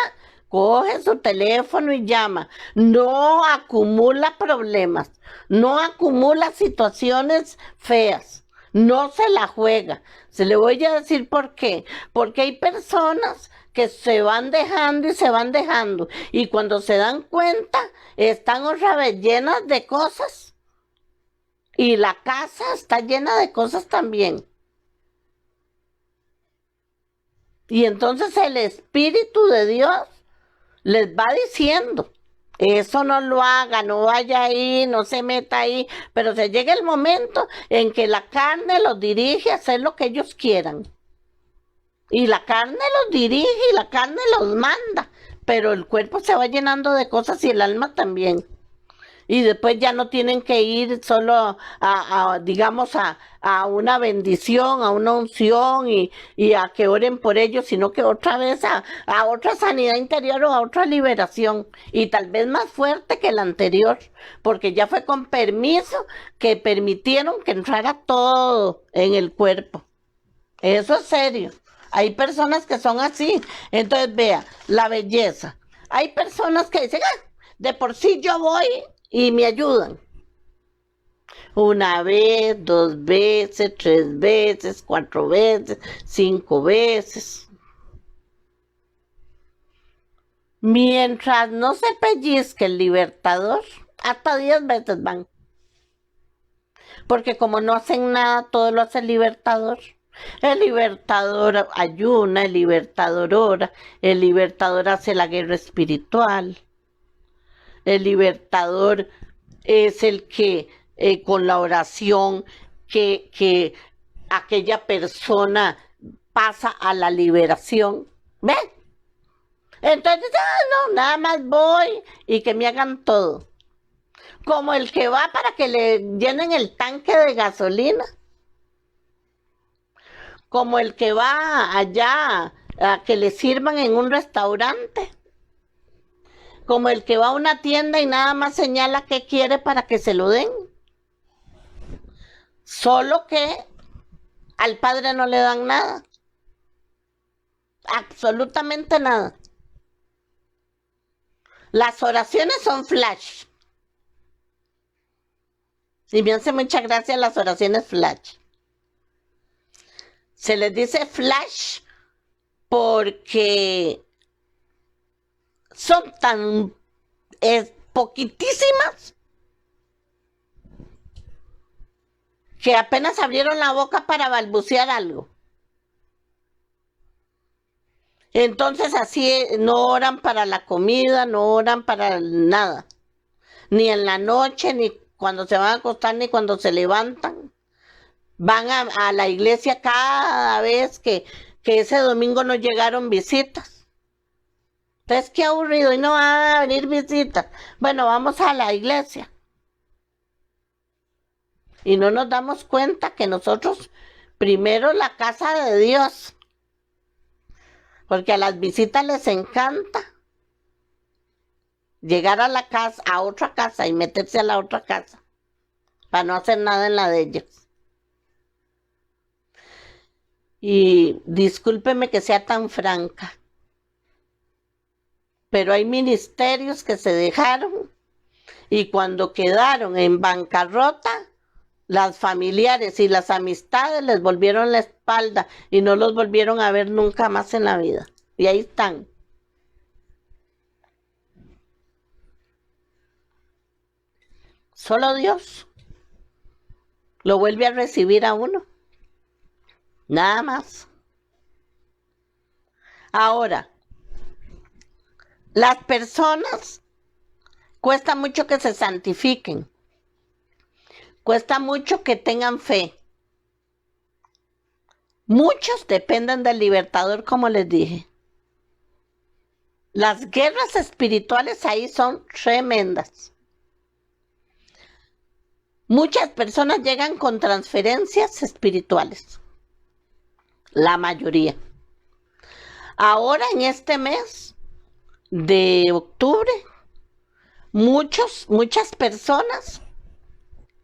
coge su teléfono y llama. No acumula problemas, no acumula situaciones feas, no se la juega. Se le voy a decir por qué. Porque hay personas que se van dejando y se van dejando. Y cuando se dan cuenta, están otra vez llenas de cosas. Y la casa está llena de cosas también. Y entonces el Espíritu de Dios les va diciendo, eso no lo haga, no vaya ahí, no se meta ahí, pero se llega el momento en que la carne los dirige a hacer lo que ellos quieran. Y la carne los dirige y la carne los manda, pero el cuerpo se va llenando de cosas y el alma también. Y después ya no tienen que ir solo digamos, a una bendición, a una unción y a que oren por ellos, sino que otra vez a otra sanidad interior o a otra liberación. Y tal vez más fuerte que la anterior, porque ya fue con permiso que permitieron que entrara todo en el cuerpo. Eso es serio. Hay personas que son así. Entonces, vea, la belleza. Hay personas que dicen, de por sí yo voy y me ayudan. Una vez, 2 veces, 3 veces, 4 veces, 5 veces. Mientras no se pellizque el libertador, hasta 10 veces van. Porque como no hacen nada, todo lo hace el libertador. El libertador ayuna, el libertador ora, el libertador hace la guerra espiritual. El libertador es el que con la oración que aquella persona pasa a la liberación. ¿Ven? Entonces, no, nada más voy y que me hagan todo. Como el que va para que le llenen el tanque de gasolina. Como el que va allá a que le sirvan en un restaurante. Como el que va a una tienda y nada más señala qué quiere para que se lo den. Solo que al padre no le dan nada. Absolutamente nada. Las oraciones son flash. Y me hace mucha gracia las oraciones flash. Se les dice flash porque son tan poquitísimas que apenas abrieron la boca para balbucear algo. Entonces así no oran para la comida, no oran para nada. Ni en la noche, ni cuando se van a acostar, ni cuando se levantan. Van a la iglesia cada vez que ese domingo no llegaron visitas. Entonces, qué aburrido, y no van a venir visitas. Bueno, vamos a la iglesia. Y no nos damos cuenta que nosotros, primero la casa de Dios, porque a las visitas les encanta llegar a la casa, a otra casa y meterse a la otra casa, para no hacer nada en la de ellos. Y discúlpeme que sea tan franca, pero hay ministerios que se dejaron y cuando quedaron en bancarrota, Las familiares y las amistades les volvieron la espalda y no los volvieron a ver nunca más en la vida. Y ahí están. Solo Dios lo vuelve a recibir a uno. Nada más. Ahora, las personas cuesta mucho que se santifiquen. Cuesta mucho que tengan fe. Muchos dependen del libertador, como les dije. Las guerras espirituales ahí son tremendas. Muchas personas llegan con transferencias espirituales. La mayoría. Ahora en mes de octubre, muchas personas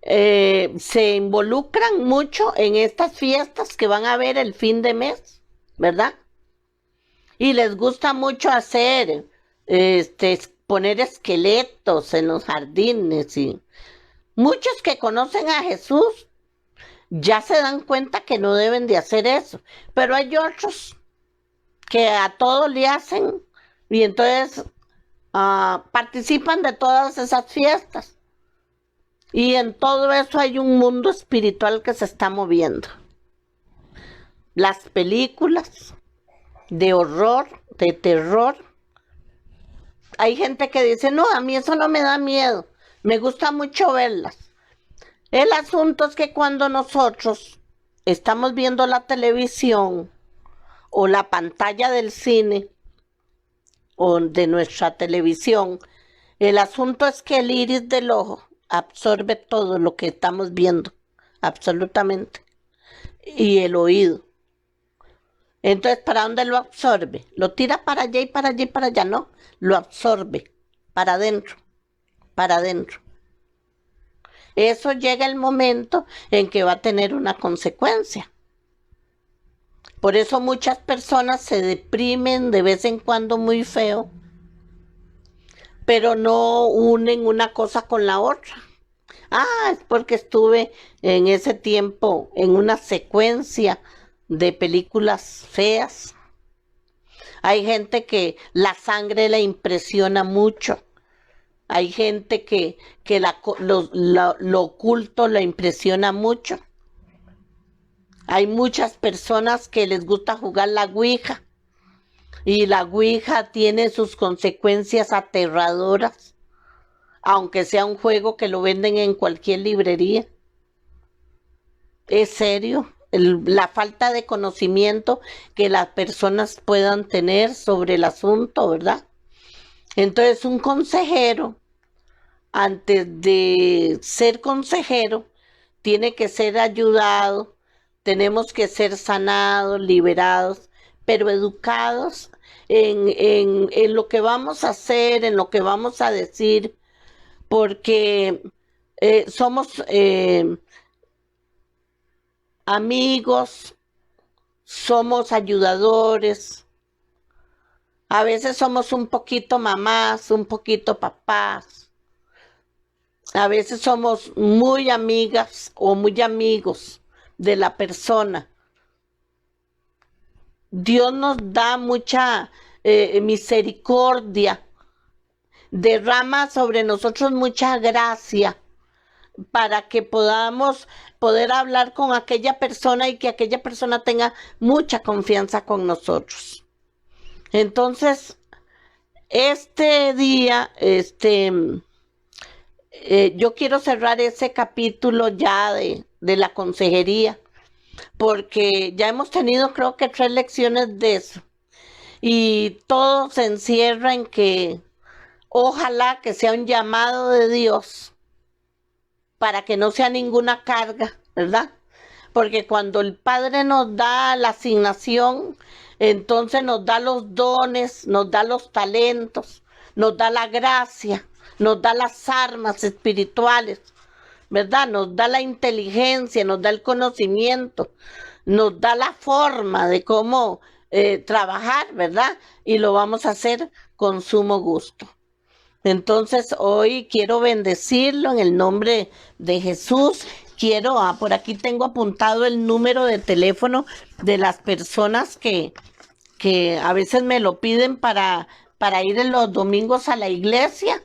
se involucran mucho en estas fiestas que van a haber el fin de mes, ¿verdad? Y les gusta mucho hacer, poner esqueletos en los jardines y muchos que conocen a Jesús ya se dan cuenta que no deben de hacer eso, pero hay otros que a todo le hacen y entonces participan de todas esas fiestas. Y en todo eso hay un mundo espiritual que se está moviendo. Las películas de horror, de terror. Hay gente que dice, no, a mí eso no me da miedo. Me gusta mucho verlas. El asunto es que cuando nosotros estamos viendo la televisión o la pantalla del cine o de nuestra televisión, el asunto es que el iris del ojo absorbe todo lo que estamos viendo, absolutamente, y el oído. Entonces, ¿para dónde lo absorbe? Lo tira para allá y para allá y para allá, no, lo absorbe para adentro, para adentro. Eso llega el momento en que va a tener una consecuencia. Por eso muchas personas se deprimen de vez en cuando muy feo, pero no unen una cosa con la otra. Es porque estuve en ese tiempo en una secuencia de películas feas. Hay gente que la sangre le impresiona mucho. Hay gente que lo oculto le impresiona mucho. Hay muchas personas que les gusta jugar la ouija. Y la ouija tiene sus consecuencias aterradoras, aunque sea un juego que lo venden en cualquier librería. Es serio, la falta de conocimiento que las personas puedan tener sobre el asunto, ¿verdad? Entonces, un consejero, antes de ser consejero, tiene que ser ayudado, tenemos que ser sanados, liberados, pero educados en lo que vamos a hacer, en lo que vamos a decir, porque somos amigos, somos ayudadores, a veces somos un poquito mamás, un poquito papás, a veces somos muy amigas o muy amigos de la persona. Dios nos da mucha misericordia, derrama sobre nosotros mucha gracia para que podamos poder hablar con aquella persona y que aquella persona tenga mucha confianza con nosotros. Entonces, este día, yo quiero cerrar ese capítulo ya de la consejería, porque ya hemos tenido creo que 3 lecciones de eso y todo se encierra en que ojalá que sea un llamado de Dios para que no sea ninguna carga, ¿verdad? Porque cuando el Padre nos da la asignación, entonces nos da los dones, nos da los talentos, nos da la gracia, nos da las armas espirituales, ¿verdad? Nos da la inteligencia, nos da el conocimiento, nos da la forma de cómo trabajar, ¿verdad? Y lo vamos a hacer con sumo gusto. Entonces hoy quiero bendecirlo en el nombre de Jesús quiero, por aquí tengo apuntado el número de teléfono de las personas que a veces me lo piden para ir en los domingos a la iglesia.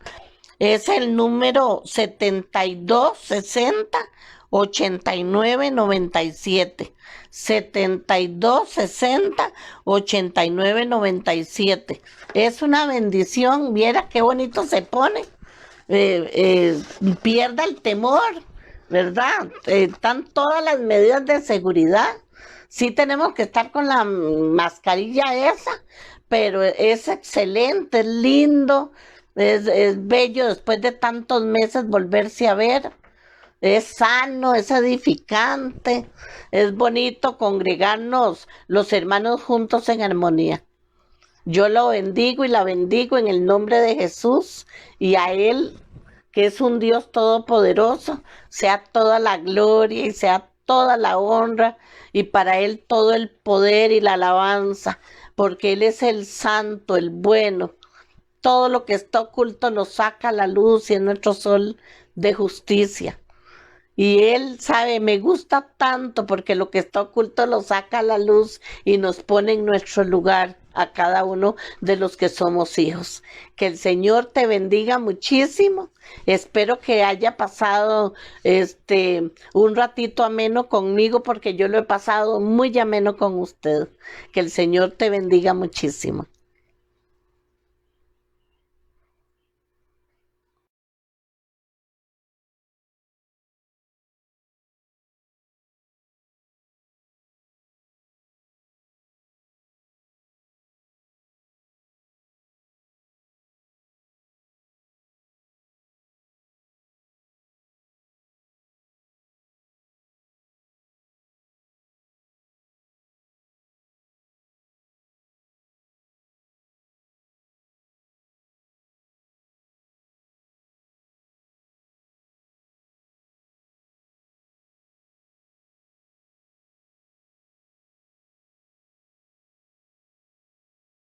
Es el número 7260-8997. 7260-8997. Es una bendición. Viera qué bonito se pone. Pierda el temor, ¿verdad? Están todas las medidas de seguridad. Sí tenemos que estar con la mascarilla esa, pero es excelente, es lindo, es bello después de tantos meses volverse a ver. Es sano, es edificante, es bonito congregarnos los hermanos juntos en armonía. Yo lo bendigo y la bendigo en el nombre de Jesús, y a Él, que es un Dios todopoderoso, sea toda la gloria y sea toda la honra, y para Él todo el poder y la alabanza, porque Él es el santo, el bueno. Todo lo que está oculto lo saca a la luz y es nuestro sol de justicia. Y Él sabe, me gusta tanto porque lo que está oculto lo saca a la luz y nos pone en nuestro lugar a cada uno de los que somos hijos. Que el Señor te bendiga muchísimo. Espero que haya pasado un ratito ameno conmigo, porque yo lo he pasado muy ameno con usted. Que el Señor te bendiga muchísimo.